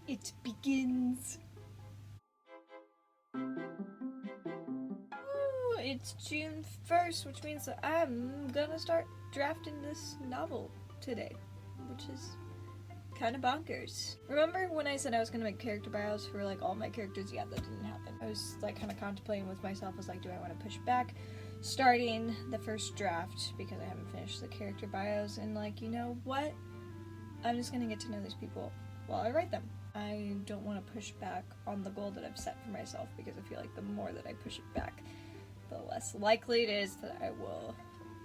It begins. Ooh, it's June 1st, which means that I'm gonna start drafting this novel today, which is kind of bonkers. Remember when I said I was gonna make character bios for like all my characters? Yeah, that didn't happen. I was like kind of contemplating with myself, was like, do I want to push back starting the first draft because I haven't finished the character bios, and like, you know what? I'm just gonna get to know these people while I write them. I don't want to push back on the goal that I've set for myself, because I feel like the more that I push it back, the less likely it is that I will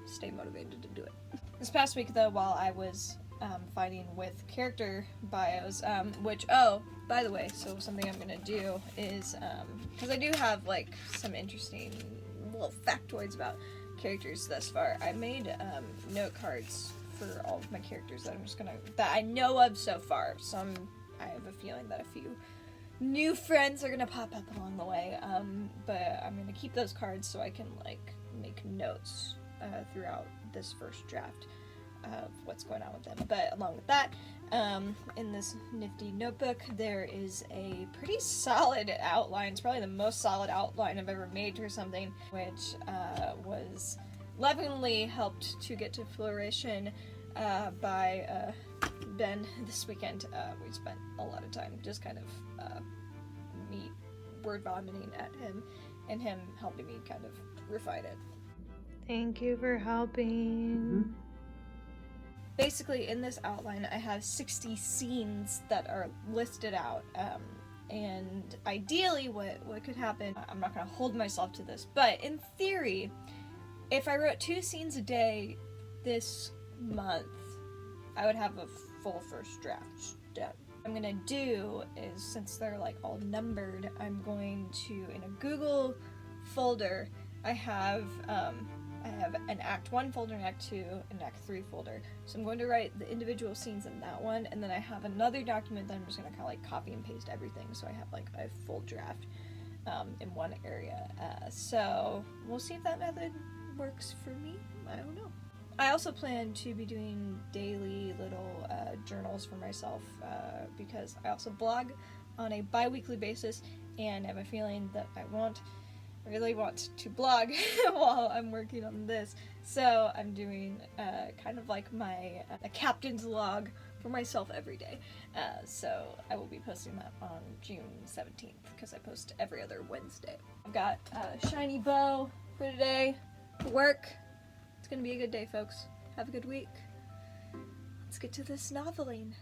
stay motivated to do it. This past week though, while I was fighting with character bios, which, oh, by the way, so something I'm gonna do is, because I do have like some interesting little factoids about characters thus far, I made note cards for all of my characters that I know of so far. I have a feeling that a few new friends are gonna pop up along the way, but I'm gonna keep those cards so I can like make notes throughout this first draft of what's going on with them. But along with that, in this nifty notebook, there is a pretty solid outline. It's probably the most solid outline I've ever made for something, which was lovingly helped to get to fruition by Ben this weekend. We spent a lot of time just kind of me word vomiting at him and him helping me kind of refine it. Thank you for helping. Basically, in this outline, I have 60 scenes that are listed out, and ideally what could happen, I'm not going to hold myself to this, but in theory, if I wrote 2 scenes a day this month, I would have a full first draft done. What I'm going to do is, since they're like all numbered, I'm going to, in a Google folder, I have an Act 1 folder, an Act 2, and an Act 3 folder. So I'm going to write the individual scenes in that one, and then I have another document that I'm just going to kind of like copy and paste everything, so I have like a full draft in one area. So we'll see if that method works for me. I don't know. I also plan to be doing daily little journals for myself because I also blog on a bi-weekly basis, and I have a feeling that I really want to blog while I'm working on this. So I'm doing kind of like a captain's log for myself every day. So I will be posting that on June 17th because I post every other Wednesday. I've got a shiny bow for today for work. It's gonna be a good day, folks. Have a good week. Let's get to this noveling.